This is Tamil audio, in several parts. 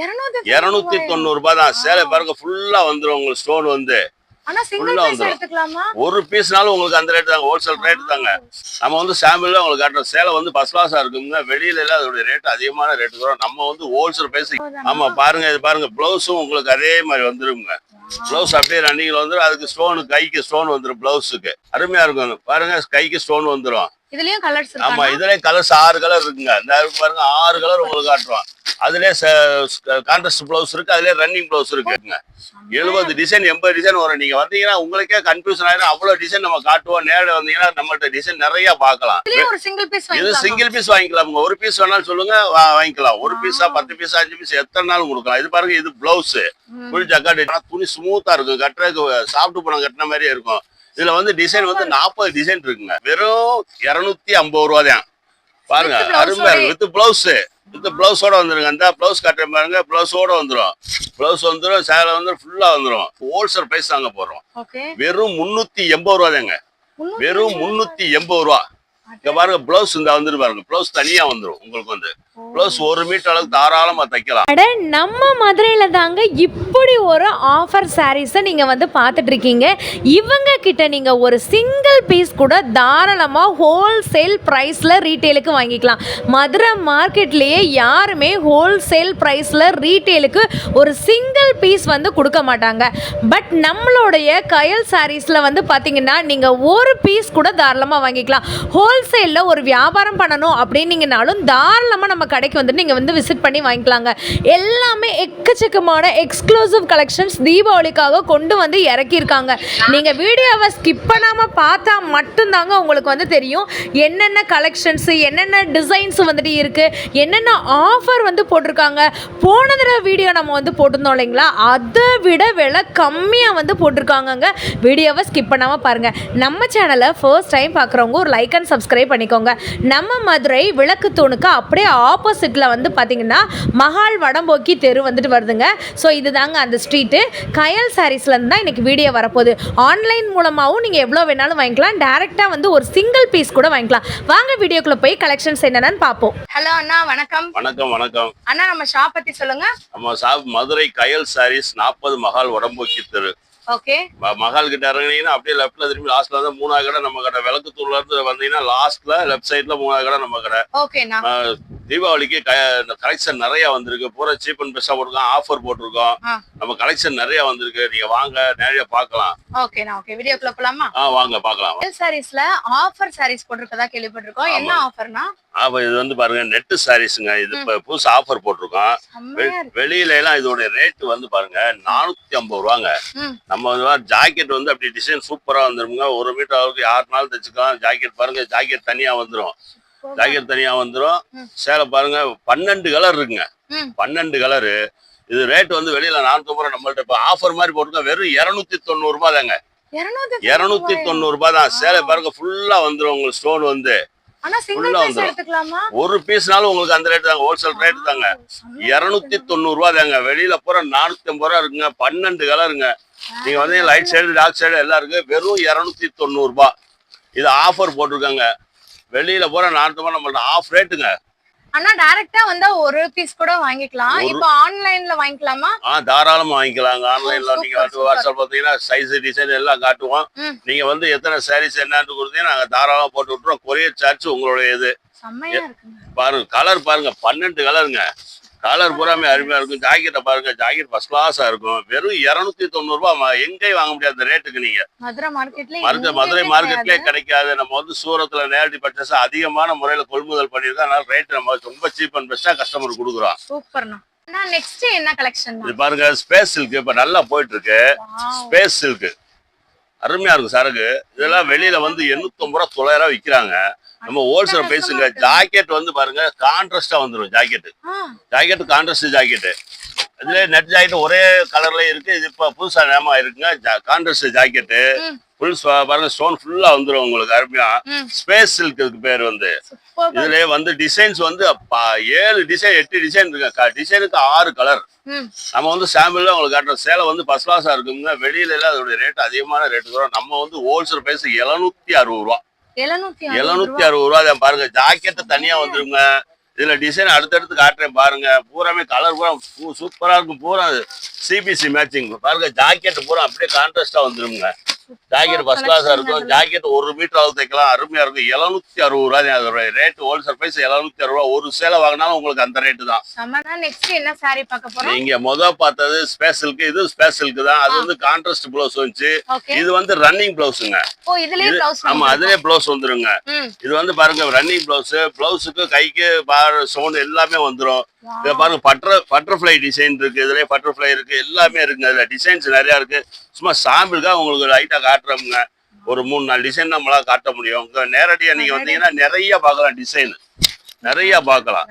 290 ரூபாய் தான். சேலை பாருங்க ஃபுல்லா வந்துரும் உங்களுக்கு ஸ்டோன் வந்து ஃபுல்லா வந்துரும். ஒரு பீஸ்னாலும் உங்களுக்கு அந்த ரேட் தாங்க, ஹோல்சேல் ரேட் தாங்க. நம்ம வந்து சாம்பிள் உங்களுக்கு காட்டுறோம். சேலை வந்து ஃபர்ஸ்ட் கிளாஸா இருக்குங்க. வெளியில எல்லாம் அதோட ரேட் அதிகமான ரேட் வரும். நம்ம வந்து ஹோல்சேல் பிரைஸ். ஆமா பாருங்க, இது பாருங்க பிளவுஸும் உங்களுக்கு அதே மாதிரி வந்துருங்க. பிளவுஸ் அப்படியே ரன்னிங்ல வந்துடும். அதுக்கு ஸ்டோனு கைக்கு ஸ்டோன் வந்துடும். பிளவுஸுக்கு அருமையா இருக்கும். பாருங்க கைக்கு ஸ்டோன் வந்துடும். இதுலயும் கலர்ஸ் இருக்கு. ஆமா இதுலயும் கலர்ஸ் 6 கலர் இருக்குங்க. இந்த பாருங்க 6 கலர் உங்களுக்கு காட்டுறோம். அதுலயே கான்ட்ராஸ்ட் பிளவுஸ் இருக்கு, அதுலயே ரன்னிங் பிளவுஸ் இருக்குங்க. 70 டிசைன் 80 டிசைன் வரும். நீங்க வந்தீங்கன்னா உங்களுக்கே கன்ஃபியூஷன் ஆயிடும். அவ்வளவு டிசைன் நம்ம காட்டுவோம். நேரில் வந்தீங்கன்னா நம்மள்ட்ட டிசைன் நிறைய பார்க்கலாம். இது சிங்கிள் பீஸ் வாங்கிக்கலாம். ஒரு பீஸ் வேணாலும் சொல்லுங்க வாங்கிக்கலாம். ஒரு பீஸா 10 பீஸா 5 பீஸ் எத்தனை நாள் கொடுக்கலாம். இது பாருங்க, இது பிளவுஸ் ஃபுல் ஜக்கார்ட். துணி ஸ்மூத்தா இருக்கும். கட்டுறதுக்கு சாப்பிட்டு போன கட்டின மாதிரியே இருக்கும். இதுல வந்து டிசைன் வந்து 40 டிசைன் இருக்குங்க. வெறும் 250 ரூபா தான். பாருங்க அருமையா இருக்கு. வித் பிளவுஸ், வித் பிளவுஸோட வந்துருங்க. அந்த பிளவுஸ் கட்டுற பாருங்க, பிளவுஸோட வந்துடும். பிளவுஸ் வந்துடும், சேலை வந்து ஃபுல்லா வந்துடும். ஹோல்சேல் பிரைஸ் தாங்க போடுறோம். வெறும் 380 ரூபா தாங்க. வெறும் 380 ரூபா. இங்க பாருங்க பிளவுஸ் இந்த வந்துட்டு பாருங்க. பிளவுஸ் தனியா வந்துடும் உங்களுக்கு. வந்து பிளவுஸ் 1 மீட்டர் அளவுக்கு தாராளமா தைக்கலாம். நம்ம மதுரையில தாங்க இப்படி ஒரு ஆஃபர் சாரீஸை நீங்க வந்து பார்த்துட்டு இருக்கீங்க. இவங்க கிட்ட நீங்க ஒரு சிங்கிள் பீஸ் கூட தாராளமா ஹோல்சேல் பிரைஸ்ல ரீட்டெயிலுக்கு வாங்கிக்கலாம். மதுரை மார்க்கெட்லயே யாருமே ஹோல்சேல் பிரைஸ்ல ரீட்டெயிலுக்கு ஒரு சிங்கிள் பீஸ் வந்து கொடுக்க மாட்டாங்க. பட் நம்மளுடைய கயல் சாரீஸ்ல வந்து பாத்தீங்கன்னா நீங்க ஒரு பீஸ் கூட தாராளமா வாங்கிக்கலாம். ஹோல்சேல்ல ஒரு வியாபாரம் பண்ணணும் அப்படின்னீங்கனாலும் தாராளமா நம்ம கடைக்கு வந்து நீங்கள் வந்து விசிட் பண்ணி வாங்கிக்கலாங்க. எல்லாமே எக்கச்சக்கமான எக்ஸ்க்ளூசிவ் கலெக்ஷன்ஸ் தீபாவளிக்காக கொண்டு வந்து இறக்கியிருக்காங்க. நீங்கள் வீடியோவை ஸ்கிப் பண்ணாமல் பார்த்தா மட்டும்தாங்க உங்களுக்கு வந்து தெரியும் என்னென்ன கலெக்ஷன்ஸு, என்னென்ன டிசைன்ஸ் வந்துட்டு இருக்குது, என்னென்ன ஆஃபர் வந்து போட்டிருக்காங்க. போன தடவை வீடியோ நம்ம வந்து போட்டிருந்தோம் இல்லைங்களா, அதை விட விலை கம்மியாக வந்து போட்டிருக்காங்கங்க. வீடியோவை ஸ்கிப் பண்ணாமல் பாருங்கள். நம்ம சேனலை ஃபர்ஸ்ட் டைம் பார்க்குறவங்க ஒரு லைக் அண்ட் சப்ஸ்கிரைப் பண்ணிக்கோங்க. நம்ம மதுரை விளக்கு தூணுக்கு அப்படியே ஆப்போசிட்டில் வந்து பார்த்தீங்கன்னா மஹால் வடம்போக்கி தெரு வந்துட்டு வருதுங்க. ஸோ இதுதாங்க அந்த ஸ்ட்ரீட்டு. கயல் சாரீஸ்லேருந்து தான் இன்றைக்கி வீடியோ வரப்போகுது. ஆன்லைன் மூலமாகவும் நீங்கள் எவ்வளோ வேணாலும் வாங்கிக்கலாம். டேரெக்டாக வந்து ஒரு சிங்கிள் பீஸ் கூட வாங்கிக்கலாம். வாங்க வீடியோக்குள்ளே போய் கலெக்ஷன்ஸ் என்னென்னு பார்ப்போம். ஹலோ அண்ணா, வணக்கம். வணக்கம் வணக்கம் அண்ணா, நம்ம ஷாப் பற்றி சொல்லுங்க. நம்ம ஷாப் மதுரை கயல் சாரீஸ் 40 மஹால் வடம்போக்கி தெரு. ஓகே, மஹால் கிட்ட இறங்கினீங்கன்னா அப்படியே லெஃப்ட்ல திரும்பி லாஸ்ட்ல வந்து 3வது கடை நம்ம கடை. விளக்குத்தூர்ல இருந்து வந்தீங்கன்னா லாஸ்ட்ல லெஃப்ட் சைட்ல 3வது கடை நம்ம கடை. ஓகேண்ணா. தீபாவளிக்கு கலெக்ஷன் நிறைய வந்திருக்கு. பூரா சீப் அண்ட் பெஸ்டா போட்டிருக்கோம். ஆஃபர் போட்டிருக்கோம். நம்ம கலெக்ஷன் நிறைய வந்திருக்கு. நீங்க வாங்க நேரடியா பார்க்கலாம். ஓகேண்ணா. ஓகே, வீடியோக்குள்ள போலாமா? வாங்க பார்க்கலாம். சாரீஸ்ல ஆஃபர் சாரீஸ் போட்டிருக்கதா கேள்விப்பட்டிருக்கோம். என்ன ஆஃபர்னா? இது வந்து பாருங்க நெட் சாரீஸ்ங்க. இது புதுசு ஆஃபர் போட்டிருக்கோம். வெளியில எல்லாம் இதோட ரேட் வந்து பாருங்க 450 ரூபாங்க. நம்ம ஜாக்கெட் வந்து அப்படி டிசைன் சூப்பரா வந்துருங்க. 1 மீட்டர் அளவுக்கு 6 நாள் தைச்சுக்கலாம். ஜாக்கெட் பாருங்க, ஜாக்கெட் தனியா வந்துடும். ஜாக்கெட் தனியா வந்துடும். சேலை பாருங்க 12 கலர் இருக்குங்க. 12 கலரு. இது ரேட் வந்து வெளியில 450 ரூபாய். நம்மள்ட்ட இப்ப ஆஃபர் மாதிரி போட்டிருக்கோம். வெறும் 290 ரூபாய் தாங்க. 290 ரூபாய் தான். சேலை பாருங்க ஃபுல்லா வந்துடும். உங்களுக்கு ஸ்டோன் வந்து ஒரு பீஸ்னாலும் உங்களுக்கு அந்த ரேட் தாங்க, ஹோல்சேல் ரேட் தாங்க. 290 ரூபாய் தாங்க. வெளியில பூரா 450 ரூபா இருக்குங்க. 12 கலருங்க. நீங்க வந்து லைட் சைடு டார்க் சைடு எல்லாம் இருக்கு. வெறும் 290 ரூபாய். இது ஆஃபர் போட்டிருக்காங்க. வெளியில போற 450 ரூபாய் நம்மள்ட்ட ஆஃப் ரேட்டுங்க. அண்ணா, டைரக்டா வந்தா ஒரு பீஸ் கூட வாங்கிக்கலாம். இப்போ ஆன்லைன்ல வாங்கிக்கலாமா? தாராளமா வாங்கிக்கலாங்க. ஆன்லைன்ல நீங்க வந்து வாட்ஸ்அப் பாத்தீங்கன்னா சைஸ் டிசைன் எல்லாம் காட்டுவோம். நீங்க வந்து எத்தனை சாரீஸ் என்னன்னு கொடுத்தீங்கன்னா நாங்க தாராளமா போட்டு விட்டுறோம். கொரியர் சார்ஜ் உங்களுடைய இது. பாருங்க கலர் பாருங்க 12 கலருங்க. கலர் பூராமே அருமையா இருக்கும். ஜாக்கெட்டை பாருங்க, ஜாக்கெட் ஃபர்ஸ்ட் கிளாஸா இருக்கும். வெறும் 290 ரூபாய். எங்கேயும் வாங்க முடியாத ரேட்டுக்கு நீங்க மதுரை மார்க்கெட்லயே கிடைக்காது. நம்ம வந்து சூரத்துல நேரடி பர்ச்சேஸ் அதிகமான முறையில கொள்முதல் பண்ணிருக்கோம். அதனால ரேட் நம்ம ரொம்ப சீப் அண்ட் பெஸ்டா கஸ்டமர் கொடுக்குறோம். சூப்பர்ண்ணா. நெக்ஸ்ட் என்ன கலெக்ஷன்? இது பாருங்க ஸ்பேஸ் சில்க். இப்ப நல்லா போயிட்டு இருக்கு ஸ்பேஸ் சில்க். அருமையா இருக்கும் சரக்கு. இதெல்லாம் வெளியில வந்து 850 ரூபாய் 900 ரூபாய் விற்கிறாங்க. நம்ம ஹோல்சேல் பிரைஸுங்க. ஜாக்கெட் வந்து பாருங்க கான்ட்ராஸ்டா வந்துடும். Jacket contrast jacket. இதுல நெட் ஜாக்கெட் ஒரே கலர்ல இருக்கு. இது இப்ப புதுசா நேமா இருக்குங்க. கான்ட்ராஸ்ட் ஜாக்கெட் ஃபுல் பாருங்க ஸ்டோன் ஃபுல்லா வந்துடும் உங்களுக்கு. அருமையா ஸ்பேஸ் சில்க் பேர் வந்து. இதுல வந்து டிசைன்ஸ் வந்து 7 டிசைன் 8 டிசைன் இருக்கு. டிசைனுக்கு 6 கலர். நம்ம வந்து சாம்பிள் உங்களுக்கு காட்டுறோம். சேலை வந்து ஃபர்ஸ்ட் கிளாஸா இருக்குங்க. வெளியில எல்லாம் அதோட ரேட் அதிகமான ரேட் வரும். நம்ம வந்து ஹோல்சேல் பிரைஸ் 760 ரூபாய். 760 ரூபாய் தான். பாருங்க ஜாக்கெட் தனியா வந்துருங்க. இதுல டிசைன் அடுத்தடுத்து காட்டுறேன் பாருங்க. பூராமே கலர் பூரா சூப்பரா இருக்கும். பூரா சிபிசி மேட்சிங் பாருங்க. ஜாக்கெட் பூரா அப்படியே கான்ட்ராஸ்டா வந்துருங்க. ஜாக்கெட் ஃபர்ஸ்ட் கிளாஸா இருக்கும். ஜாக்கெட் 1 மீட்டர் அளவு தைக்கலாம். அருமையா இருக்கும். 760 ரூபாய் அதோட ரேட். ஹோல்சேல் பிரைஸ் 760 ரூபாய். ஒரு சேலை வாங்கினாலும் உங்களுக்கு அந்த ரேட்டு தான். நெக்ஸ்ட் என்ன saree பார்க்க போறோம்? நீங்க பார்த்தது ஸ்பெஷலுக்கு, இது ஸ்பெஷலுக்கு தான். அது வந்து கான்ட்ராஸ்ட் ப்ளவுஸ் வந்துச்சு. இது வந்து ரன்னிங் ப்ளவுஸுங்க. ஓ இதுலயே ப்ளவுஸ். ஆமா அதுலயே ப்ளவுஸ் வந்துருங்க. இது வந்து பாருங்க ரன்னிங் ப்ளவுஸ். ப்ளவுஸுக்கு கைக்கு ஸ்டோன் எல்லாமே வந்துரும். இத பாருங்க பட்டர்ஃப்ளை டிசைன் இருக்கு. இதுலயே பட்டர்ஃப்ளை இருக்கு. எல்லாமே இருக்குங்க. இதுல டிசைன்ஸ் நிறைய இருக்கு. சும்மா சாம்பிளுக்கா உங்களுக்கு லைட்டா காட்டுறோம்ங்க. ஒரு 3-4 டிசைன் நம்மளால காட்ட முடியும். நேரடியா நீங்க வந்தீங்கன்னா நிறைய பார்க்கலாம். டிசைன் நிறைய பார்க்கலாம்.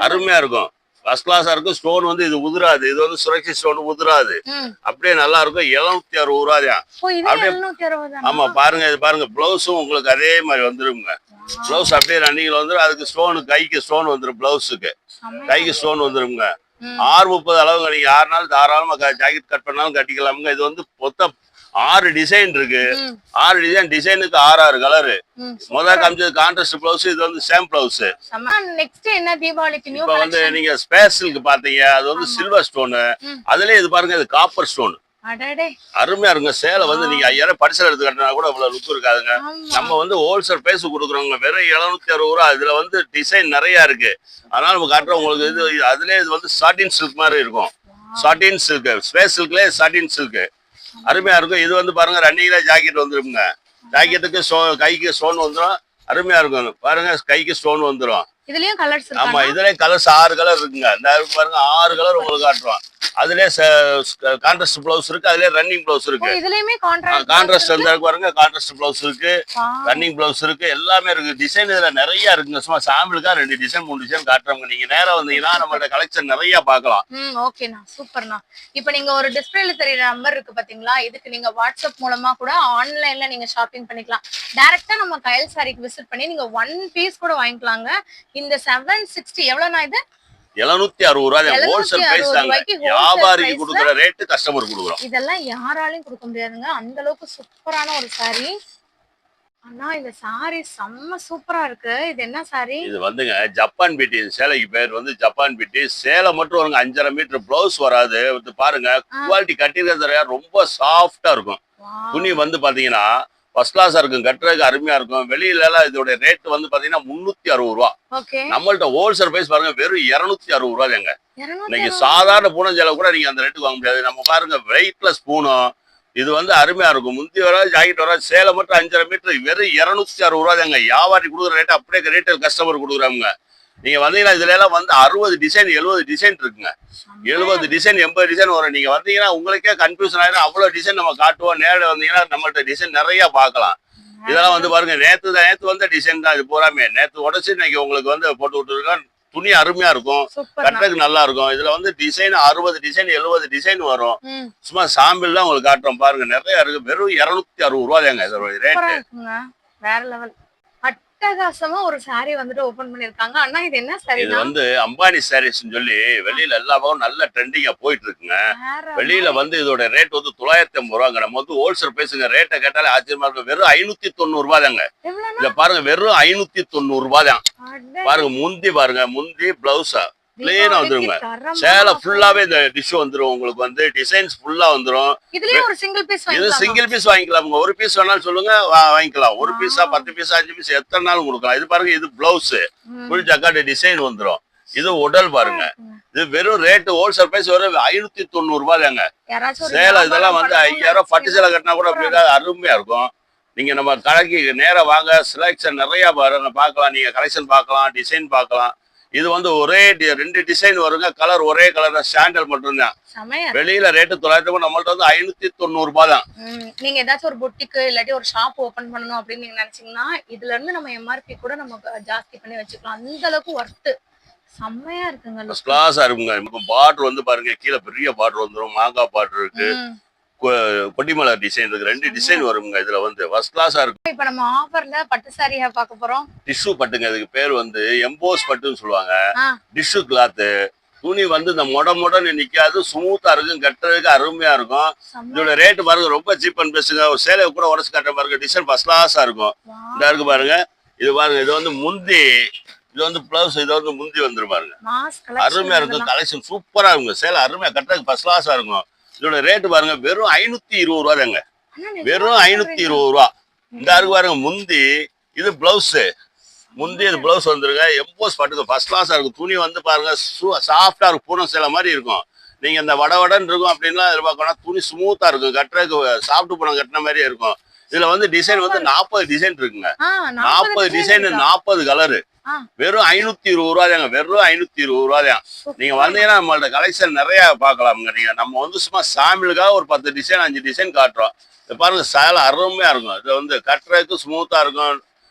அருமையா இருக்கும். ஃபர்ஸ்ட் கிளாஸா இருக்கும். ஸ்டோன் வந்து இது உதிராது. இது வந்து சுரக்ஷி ஸ்டோன் உதிராது. அப்படியே நல்லா இருக்கும். 760 ரூபாய். அப்படியே ஆமா பாருங்க. இது பாருங்க பிளவுஸும் உங்களுக்கு அதே மாதிரி வந்துருங்க. பிளவுஸ் அப்படியே ரன்னிங்ல வந்துடும். அதுக்கு ஸ்டோனு கைக்கு ஸ்டோன் வந்துடும். பிளவுஸுக்கு கைக்கு ஸ்டோன் வந்துருங்க. 630 அளவுங்க. நீங்க 6 நாள் தாராளமா ஜாக்கெட் கட் பண்ணாலும் கட்டிக்கலாமுங்க. இது வந்து மொத்தம் 6 டிசைன் இருக்கு. 6 டிசைனுக்கு 6 கலரு. முதல் காமிச்சது கான்ட்ராஸ்ட் பிளவுஸ். இது வந்து சேம் பிளவுஸ். நெக்ஸ்ட் என்ன தீபாவளிக்கு நியூ இப்ப வந்து நீங்க ஸ்பெஷலுக்கு பாத்தீங்க. அது வந்து சில்வர் ஸ்டோனு. அதுலயே இது பாருங்க. இது காப்பர் ஸ்டோன். அருமையா இருங்க. சேலை வந்து நீங்க 5000 பரிசல் எடுத்து கட்டினா கூட இவ்வளவு லுக் இருக்காதுங்க. நம்ம வந்து ஹோல்சேல் பிரைஸ் கொடுக்குறோங்க. வெறும் 760 ரூபாய். இதுல வந்து டிசைன் நிறைய இருக்கு. அதனால நம்ம காட்டுறோம் உங்களுக்கு. இது அதுலயே இது வந்து சாட்டின் சில்க் மாதிரி இருக்கும். சாட்டின் சில்க் ஸ்பேஸ் சில்க்லயே சாட்டின் சில்க் அருமையா இருக்கும். இது வந்து பாருங்க ரன்னிங்ல ஜாக்கெட் வந்துருங்க. ஜாக்கெட்டுக்கு கைக்கு ஸ்டோன் வந்துடும். அருமையா இருக்கும். பாருங்க கைக்கு ஸ்டோன் வந்துடும். இதுலயும் கலர்ஸ் இருக்கு. ஆமா இதுலயும் கலர்ஸ் 6 கலர் இருக்குங்க. இந்த பாருங்க 6 கலர் உங்களுக்கு காட்டுறோம். அதுலயே கான்ட்ராஸ்ட் பிளவுஸ் இருக்கு. அதுலயே ரன்னிங் பிளவுஸ் இருக்கு. இதுலயுமே கான்ட்ராஸ்ட் வந்து பாருங்க. கான்ட்ராஸ்ட் பிளவுஸ் இருக்கு. ரன்னிங் பிளவுஸ் இருக்கு. எல்லாமே இருக்கு. டிசைன் இதுல நிறைய இருக்குங்க. சும்மா சாம்பிளுக்கா 2 டிசைன் 3 டிசைன் காட்டுறவங்க. நீங்க நேரா வந்தீங்கன்னா நம்மளோட கலெக்ஷன் நிறைய பார்க்கலாம். ஓகேண்ணா சூப்பர்ண்ணா. இப்போ நீங்க ஒரு டிஸ்பிளேல தெரியற நம்பர் இருக்கு பாத்தீங்களா? இதுக்கு நீங்க வாட்ஸ்அப் மூலமா கூட ஆன்லைன்ல நீங்க ஷாப்பிங் பண்ணிக்கலாம். டைரக்டா நம்ம கயல் சாரிக்கு விசிட் பண்ணி நீங்க 1 பீஸ் கூட வாங்கிக்கலாங்க. இந்த 760 எவ்வளவுனா இது? 760 ரூபாய் ஹோல்சேல் பிரைஸ் தாங்க. வியாபாரிக்கு கொடுக்குற ரேட் கஸ்டமர் கொடுக்குறோம். இதெல்லாம் யாராலையும் கொடுக்க முடியாதுங்க. அந்த அளவுக்கு சூப்பரான ஒரு சாரி. அண்ணா இந்த சாரி செம்ம சூப்பரா இருக்கு. இது என்ன சாரி? இது வந்துங்க ஜப்பான் பிட்டி. சேலைக்கு பேர் வந்து ஜப்பான் பிட்டி. சேலை மட்டும் வருங்க. 5.5 மீட்டர் பிளவுஸ் வராது. பாருங்க குவாலிட்டி கட்டிருக்கிறது ரொம்ப சாஃப்டா இருக்கும். துணி வந்து பாத்தீங்கன்னா ஃபர்ஸ்ட் கிளாஸா இருக்கும். கட்டுறதுக்கு அருமையா இருக்கும். வெளியில எல்லாம் இதோட ரேட் வந்து பாத்தீங்கன்னா 360 ரூபா. நம்மள்ட்ட ஹோல்சேல் பிரைஸ் பாருங்க வெறும் 260 ரூபாய்ங்க. இன்னைக்கு சாதாரண பூனம் சேலை கூட நீங்க அந்த ரேட்டுக்கு வாங்க முடியாது. நம்ம பாருங்க வெயிட்லெஸ் பூனம். இது வந்து அருமையா இருக்கும். முந்தி வராது ஜாக்கெட் வராது. சேலை மட்டும் 5.5 மீட்டர் வெறும் 260 ரூபாய்ங்க. வியாபாரி கொடுக்குற ரேட் அப்படியே ரேட்டில் கஸ்டமர் கொடுக்குறாங்க. நீங்க வந்தீங்கன்னா இதுல எல்லாம் வந்து 60 டிசைன் 70 டிசைன் இருக்குங்க. 70 டிசைன் 80 டிசைன் வரும். நீங்க வந்தீங்கன்னா உங்களுக்கே கன்ஃபியூஷன் ஆயிடும். அவ்வளவு டிசைன் நம்ம காட்டுவோம். நேரில் வந்தீங்கன்னா நம்மள்ட்ட டிசைன் நிறைய பார்க்கலாம். இதெல்லாம் வந்து பாருங்க நேத்து வந்த டிசைன் தான். இது பூராமே நேத்து உடச்சு இன்னைக்கு உங்களுக்கு வந்து போட்டு விட்டுருக்கோம். துணி அருமையா இருக்கும். கட்டுறதுக்கு நல்லா இருக்கும். இதுல வந்து டிசைன் 60 டிசைன் 70 டிசைன் வரும். சும்மா சாம்பிள் தான் உங்களுக்கு காட்டுறோம். பாருங்க நிறைய இருக்கு. வெறும் 260 ரூபாய்ங்க இதோட ரேட். வேற லெவல். அட்டகாசமா ஒரு சாரி வந்துட்டு ஓபன் பண்ணிருக்காங்க. அண்ணா இது என்ன சாரி? இது வந்து அம்பானி சாரீஸ்னு சொல்லி வெளியில எல்லா பக்கம் நல்ல ட்ரெண்டிங்கா போயிட்டு இருக்குங்க. வெளியில வந்து இதோட ரேட் வந்து 950 ரூபாங்க. நம்ம வந்து ஹோல்சேல் பிரைஸுங்க. ரேட்டை கேட்டாலே ஆச்சரியமா இருக்கும். வெறும் 590 ரூபாய் தாங்க. இத பாருங்க வெறும் 590 ரூபாய் தான். பாருங்க முந்தி பாருங்க. முந்தி பிளவுஸா பிளேனா வந்துருங்க. சேலை ஃபுல்லாவே இந்த டிஷ் வந்துரும். உங்களுக்கு வந்து டிசைன்ஸ் ஃபுல்லா வந்துரும். இதுலயே ஒரு சிங்கிள் பீஸ் இது சிங்கிள் பீஸ் வாங்கிக்கலாம். ஒரு பீஸ் வேணாலும் சொல்லுங்க வாங்கிக்கலாம். ஒரு பீஸா 10 பீஸா 5 பீஸ் எத்தனை நாளும் கொடுக்கலாம். இது பாருங்க. இது பிளவுஸ் ஃபுல் ஜக்கார்ட் டிசைன் வந்துரும். இது உடல் பாருங்க. இது வெறும் ரேட் ஹோல்சேல் பிரைஸ் வெறும் 590 ரூபாய் தாங்க. சேலை இதெல்லாம் வந்து 5000 பட்டு சேலை கட்டினா கூட அப்படி அருமையா இருக்கும். நீங்க நம்ம கடைக்கு நேரா வாங்க. செலக்ஷன் நிறைய பாருங்க பார்க்கலாம். நீங்க கலெக்ஷன் பார்க்கலாம். டிசைன் பார்க்கலாம். இது வந்து ஒரே 2 டிசைன் வருங்க. கலர் ஒரே கலர் தான். சாண்டல் மட்டும் தான். வெளியில ரேட்டு 900. நம்மள்ட்ட வந்து 590 ரூபாய் தான். நீங்க ஏதாச்சும் ஒரு பொட்டிக்கு இல்லாட்டி ஒரு ஷாப் ஓபன் பண்ணணும் அப்படின்னு நீங்க நினைச்சீங்கன்னா இதுல இருந்து நம்ம எம்ஆர்பி கூட நம்ம ஜாஸ்தி பண்ணி வச்சுக்கலாம். அந்த அளவுக்கு ஒர்த் செம்மையா இருக்குங்க. கிளாஸா இருக்குங்க. நமக்கு பார்டர் வந்து பாருங்க. கீழே பெரிய பார்டர் வந்துடும். மாங்காய் பார்டர் இருக்கு. கொட்டிமலர் டிசைன் இருக்கு. 2 டிசைன் வருங்க. இதுல வந்து ஃபர்ஸ்ட் கிளாஸா இருக்கும். இப்ப நம்ம ஆஃபர்ல பட்டு சாரியா பார்க்க போறோம். டிஷ்யூ பட்டுங்க. இதுக்கு பேர் வந்து எம்போஸ் பட்டுன்னு சொல்லுவாங்க. Tissue cloth. துணி வந்து இந்த மொடன்னு நிக்காது. ஸ்மூத்தா இருக்கும். கட்டுறதுக்கு அருமையா இருக்கும். இதோட ரேட் பாருங்க ரொம்ப சீப் அண்ட் பெஸ்ட்டுங்க. ஒரு சேலை கூட உடச்சு கட்டுற பாருங்க. டிசைன் ஃபர்ஸ்ட் கிளாஸா இருக்கும். இந்த இருக்கு பாருங்க. இது பாருங்க. இது வந்து முந்தி இது வந்து பிளவுஸ், இது வந்து முந்தி வந்துரும் பாருங்க. மாஸ் அருமையா இருக்கும், கலெக்ஷன். கலெக்ஷன் சூப்பரா இருக்கும், சேலை அருமையா கட்டுறதுக்கு ஃபர்ஸ்ட் கிளாஸா இருக்கும். இதோட ரேட்டு பாருங்க வெறும் 520 ரூபா தாங்க, வெறும் 520 ரூபா. இந்த இருக்கு பாருங்க முந்தி, இது பிளவுஸ், முந்தி இது பிளவுஸ் வந்துருங்க. எம்போஸ் பட்டுக்கு ஃபர்ஸ்ட் கிளாஸா இருக்கும். துணி வந்து பாருங்க சாஃப்டா இருக்கும், பூனம் சேலை மாதிரி இருக்கும். நீங்க இந்த வடன்னு இருக்கும் அப்படின்லாம் எதிர்பார்க்கணும், துணி ஸ்மூத்தா இருக்கும், கட்டுறதுக்கு சாப்பிட்டு பூனம் கட்டின மாதிரியே இருக்கும். இதுல வந்து டிசைன் வந்து 40 டிசைன் இருக்குங்க, 40 டிசைன் 40 கலரு. வெறும் 520 ரூபா தாங்க, வெறும் 520 ரூபா தான். நீங்க வந்தீங்கன்னா நம்மள்ட்ட கலெக்ஷன் நிறைய பார்க்கலாமுங்க. நீங்க நம்ம வந்து சும்மா சாம்பிளுக்காக ஒரு 10 டிசைன் 5 டிசைன் காட்டுறோம். பாருங்க சேலை அருமையா இருக்கும். இது வந்து கட்டுறதுக்கு ஸ்மூத்தா இருக்கும்,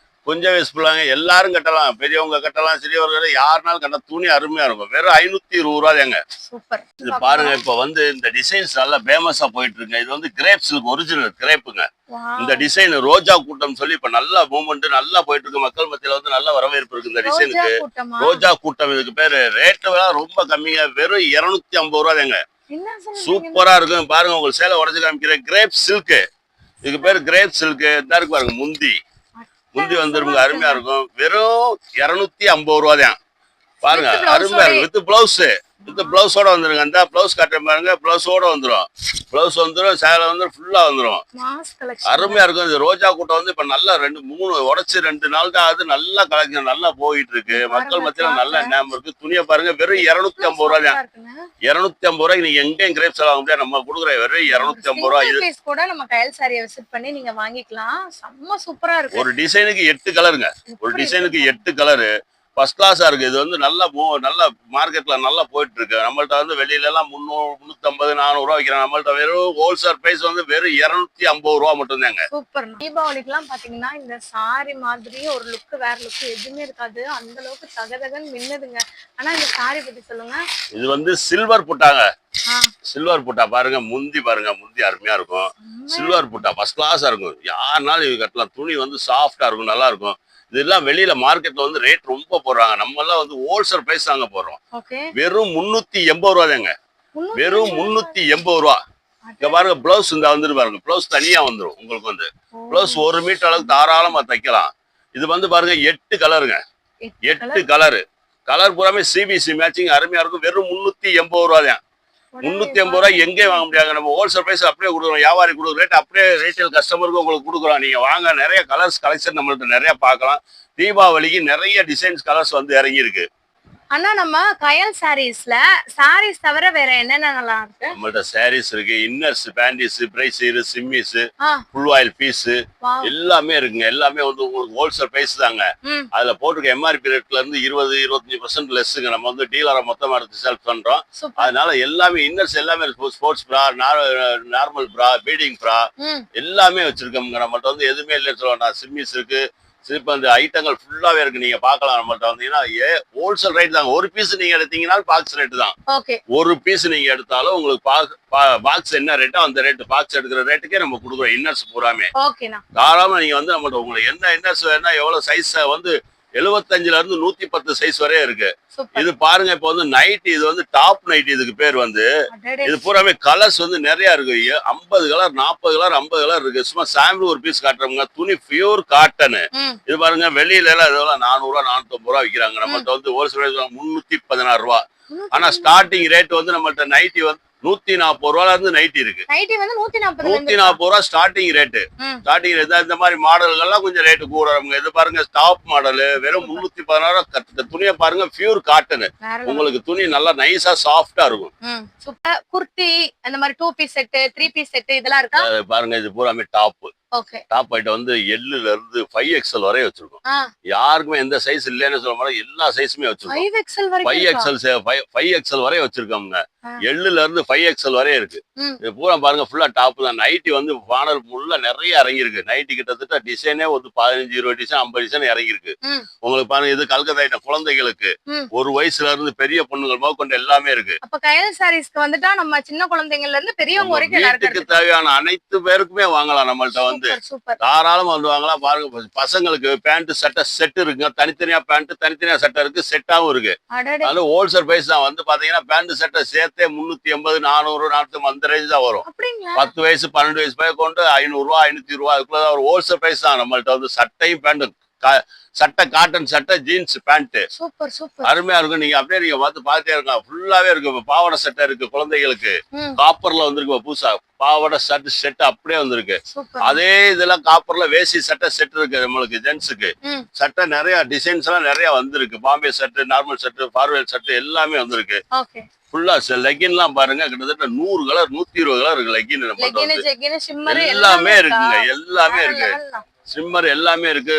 கொஞ்சம் வயசு பிள்ளைங்க எல்லாரும் கட்டலாம், பெரியவங்க கட்டலாம், சிறியவர்கள் யாருனாலும் கட்ட, துணி அருமையா இருக்கும். வெறும் 520 ரூபா தாங்க. சூப்பர். இது பாருங்க இப்ப வந்து இந்த டிசைன்ஸ் நல்லா ஃபேமஸா போயிட்டு இருக்கு. இது வந்து கிரேப் சில்க் ஒரிஜினல் கிரேப்புங்க. இந்த டிசைன் ரோஜா கூட்டம் சொல்லி இப்ப நல்ல மூவ்மெண்ட் நல்லா போயிட்டு இருக்கு, மக்கள் மத்தியில வந்து நல்ல வரவேற்பு இருக்கு இந்த டிசைனுக்கு. ரோஜா கூட்டம் இதுக்கு பேரு. ரேட்டு ரொம்ப கம்மிங்க, வெறும் 250 ரூபா தாங்க. சூப்பரா இருக்கும். பாருங்க உங்களுக்கு சேலை உடச்சு காமிக்கிறேன், கிரேப் சில்க், இதுக்கு பேரு கிரேப் சில்க். இதா இருக்கு பாருங்க முந்தி, முந்தி வந்துருங்க, அருமையா இருக்கும். வெறும் 250 ரூபா தான். பாருங்க அருமையா இருக்கும். வித் பிளவுஸ், வித் பிளவுஸோட வந்துருங்க. அந்த பிளவுஸ் கட்ட பாருங்க, பிளவுஸோட வந்துடும், பிளவுஸ் வந்துடும், சேலை வந்து ஃபுல்லா வந்துடும், அருமையா இருக்கும். இந்த ரோஜா கூட்டம் வந்து இப்ப நல்லா 2-3 உடச்சு 2 நாள் தான் ஆகுது, நல்லா கலெக்ஷன் நல்லா போயிட்டு இருக்கு, மக்கள் மத்தியில நல்ல நேம் இருக்கு. துணியை பாருங்க வெறும் 250 ரூபா தான். 250 ரூபாய்க்கு நீங்க எங்கேயும் கிரேப் சேலை வாங்க முடியாது, நம்ம கொடுக்குற வெறும் 250 ரூபா. இது கூட நம்ம கயல் சாரியை விசிட் பண்ணி நீங்க வாங்கிக்கலாம், செம்ம சூப்பரா இருக்கு. ஒரு டிசைனுக்கு 8 கலருங்க, ஒரு டிசைனுக்கு 8 கலரு, ஃபர்ஸ்ட் கிளாஸா இருக்கு. இது வந்து நல்லா மார்க்கெட்ல நல்லா போயிட்டு இருக்கு. நம்மள்ட்ட வந்து வெளியில எல்லாம் 300, 350, 400 ரூபா விற்கிறாங்க. நம்மள்ட்ட வெறும் ஹோல்சேல் பிரைஸ் வந்து வெறும் 250 ரூபா மட்டும் தாங்க. சூப்பர். தீபாவளிக்கு எல்லாம் பாத்தீங்கன்னா இந்த சாரி மாதிரி ஒரு லுக் வேற லுக் எதுவுமே இருக்காது, அந்த அளவுக்கு தகதகன்னு மின்னுதுங்க. ஆனா இந்த சாரி பத்தி சொல்லுங்க. இது வந்து சில்வர் புட்டாங்க, சில்வர் புட்டா பாருங்க, முந்தி பாருங்க, முந்தி அருமையா இருக்கும், சில்வர் புட்டா ஃபர்ஸ்ட் கிளாஸா இருக்கும், யாருனாலும் இது கட்டலாம். துணி வந்து சாஃப்டா இருக்கும், நல்லா இருக்கும். இதெல்லாம் வெளியில மார்க்கெட்ல வந்து ரேட் ரொம்ப போடுறாங்க, நம்ம எல்லாம் வந்து ஹோல்சேல் பிரைஸ் தாங்க போடுறோம். வெறும் 380 ரூபா தாங்க, வெறும் 380 ரூபா. இங்க பாருங்க பிளவுஸ் இந்த வந்துட்டு பாருங்க, பிளவுஸ் தனியா வந்துடும் உங்களுக்கு. வந்து பிளவுஸ் 1 மீட்டர் அளவுக்கு தாராளமா தைக்கலாம். இது வந்து பாருங்க 8 கலருங்க, 8 கலரு, கலர் பூராமே சிபிசி மேட்சிங் அருமையா இருக்கும். வெறும் 380 ரூபா தான். 380 ரூபாய் எங்கேயும் வாங்க முடியாது. நம்ம ஹோல்சேல் பிரைஸ் அப்படியே கொடுக்குறோம், வியாபாரி கொடுக்குற ரேட் அப்படியே ரீட்டைல் கஸ்டமருக்கு உங்களுக்கு கொடுக்குறோம். நீங்க வாங்க, நிறைய கலர்ஸ் கலெக்ஷன் நம்மள்ட்ட நிறைய பார்க்கலாம். தீபாவளிக்கு நிறைய டிசைன்ஸ் கலர்ஸ் வந்து இறங்கி இருக்கு. அண்ணா நம்ம கயல் சாரீஸ்ல சாரீஸ் தவிர வேற என்னென்ன நல்லா இருக்கு? நம்மள்ட்ட சாரீஸ் இருக்கு, inners, panties, brassieres, chemises, full oil piece எல்லாமே இருக்குங்க. எல்லாமே வந்து உங்களுக்கு ஹோல்சேல் பிரைஸ் தாங்க. அதுல போட்டுருக்க எம்ஆர்பி ரேட்ல இருந்து 20-25% லெஸ்ஸுங்க. நம்ம வந்து டீலரை மொத்தமா எடுத்து செல் பண்றோம். அதனால எல்லாமே இன்னர்ஸ் எல்லாமே ஸ்போர்ட்ஸ் பிரா, நார்மல் பிரா, பீடிங் பிரா எல்லாமே வச்சிருக்கோங்க. நம்மள்ட்ட வந்து எதுவுமே இல்லைன்னு சொல்லுவாங்க. சிம்மிஸ் இருக்கு, இப்போ அந்த ஐட்டங்கள் ஃபுல்லாவே இருக்கு, நீங்க பார்க்கலாம். நம்மள்ட்ட வந்தீங்கன்னா ஹோல்சேல் ரேட் தாங்க. ஒரு பீஸ் நீங்க எடுத்தீங்கன்னா பாக்ஸ் ரேட்டு தான். ஒரு பீஸ் நீங்க எடுத்தாலும் உங்களுக்கு பாக்ஸ் என்ன ரேட்டோ அந்த ரேட்டு, பாக்ஸ் எடுக்கிற ரேட்டுக்கே நம்ம கொடுக்குறோம். இன்னர்ஸ் பூராமே தாராளமா நீங்க வந்து நம்மள்ட்ட உங்களுக்கு என்ன இன்னர்ஸ் வேணா, எவ்வளவு சைஸ் வந்து 75ல இருந்து 110 சைஸ் வரையும் இருக்கு. இது பாருங்க இப்ப வந்து நைட், இது வந்து டாப் நைட், இதுக்கு பேர் வந்து. இது பூராமே கலர்ஸ் வந்து நிறைய இருக்கு, 50 கலர், 40 கலர், 50 கலர் இருக்கு. சும்மா சாம்பிள் ஒரு பீஸ் காட்டுறவங்க. துணி பியூர் காட்டன். இது பாருங்க வெளியில எல்லாம் இதெல்லாம் 400 ரூபா 450 ரூபா விற்கிறாங்க. நம்மள்ட்ட வந்து ஹோல்சேல் 316 ரூபா. ஆனா ஸ்டார்டிங் ரேட் வந்து நம்மள்ட்ட நைட்டி வந்து 140 ரூபால இருந்து நைட்டி இருக்கு. 140 ரூபா ஸ்டார்டிங் ரேட்டு. ஸ்டார்டிங் ரேட் இந்த மாதிரி மாடல்கள்லாம் கொஞ்சம் ரேட்டு கூடுறாங்க. இது பாருங்க டாப் மாடல், வெறும் 316 ரூபா. துணியை பாருங்க பியூர் காட்டன், உங்களுக்கு துணி நல்லா நைஸா சாஃப்டா இருக்கும். குர்த்தி அந்த மாதிரி 2 பீஸ் செட், 3 பீஸ் செட் இதெல்லாம் இருக்கா? பாருங்க இது பூராமே டாப். டாப் ஐட்டம் வந்து Lல இருந்து 5XL வரை வச்சிருக்கோம். யாருக்குமே எந்த சைஸ் இல்லைன்னு சொல்ல மாட்டோம், எல்லா சைஸுமே வச்சிருக்கோம். 5XL வரை வச்சிருக்கோங்க. Lல இருந்து 5XL வரை இருக்கு. இது பூரா பாருங்க ஃபுல்லா டாப் தான். நைட்டி வந்து வானல் ஃபுல்லா நிறைய இறங்கி இருக்கு. நைட்டி கிட்டத்தட்ட டிசைனே வந்து 15-20 டிசைன் 50 டிசைன் இறங்கி இருக்கு. உங்களுக்கு பாருங்க இது கல்கத்தா ஐட்டம், குழந்தைகளுக்கு 1 வயசுல இருந்து பெரிய பொண்ணுகள் முதற்கொண்டு எல்லாமே இருக்கு. அப்ப கயல் சாரீஸ்க்கு வந்துட்டா நம்ம சின்ன குழந்தைங்கள்ல இருந்து பெரியவங்க வரைக்கும் வீட்டுக்கு தேவையான அனைத்து பேருக்குமே வாங்கலாம். நம்மள்ட்ட வந்து தாராளமா வந்து வாங்கலாம். பாருங்க பசங்களுக்கு பேண்ட் சட்டை செட் இருக்குங்க, தனித்தனியா பேண்ட் தனித்தனியா சட்டை இருக்கு, செட்டாவும் இருக்கு. அதனால ஹோல்சேல் பிரைஸ் தான். வந்து பாத்தீங்கன்னா பேண்ட் சட்டை சேர்த்தே 380, 400, 450 அந்த ரேஞ்ச் தான் வரும். 10 வயசு 12 வயசு போய் கொண்டு 500 ரூபா 500 ரூபா அதுக்குள்ளதான் ஒரு ஹோல்சேல் பிரைஸ் தான். நம்மள்ட்ட வந்து சட்டையும் பேண்ட்டும் சட்டை காட்டன் சட்டை ஜீன்ஸ் பேண்ட் சூப்பர் சூப்பர். அருமையா இருக்கும். நீங்க அப்படியே நீங்க பார்த்துட்டே இருக்கலாம். ஃபுல்லாவே இருக்கு. இப்ப பாவாடை சட்டை இருக்கு குழந்தைகளுக்கு. ம். காப்பர்ல வந்திருக்கு புதுசா பாவாடை ஷர்ட் செட் அப்படியே வந்திருக்கு. சூப்பர். அதே இதெல்லாம் காப்பர்ல வேசி சட்டை செட் இருக்கு நம்மளுக்கு ஜென்ஸுக்கு. ம். சட்டை நிறைய டிசைன்ஸ் எல்லாம் நிறைய வந்திருக்கு. Bombay shirt, normal shirt, formal shirt எல்லாமே வந்திருக்கு. ஓகே. ஃபுல்லா லெகின்லாம் பாருங்க, கிட்டத்தட்ட 100 கலர் 120 கலர் இருக்கு லெகின். லெகின் ஜெகின் ஷிம்மர் எல்லாமே இருக்குங்க. எல்லாமே இருக்கு. ஷிம்மர் எல்லாமே இருக்கு.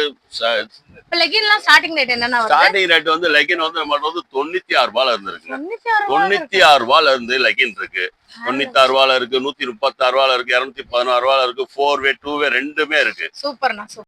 இப்ப லெகின்லாம் ஸ்டார்டிங் ரேட் என்னன்னா வருது? ஸ்டார்டிங் ரேட் வந்து லெகின் வந்து நம்மளுக்கு வந்து 96 ரூபாயில இருந்துருக்குங்க. 96 ரூபாயில இருந்து லெகின் இருக்கு. 96 ரூபாயில இருக்கு, 136 ரூபாயில இருக்கு, 216 ரூபாயில இருக்கு, 4 வே 2 வே ரெண்டுமே இருக்கு. சூப்பர்ண்ணா சூப்பர்.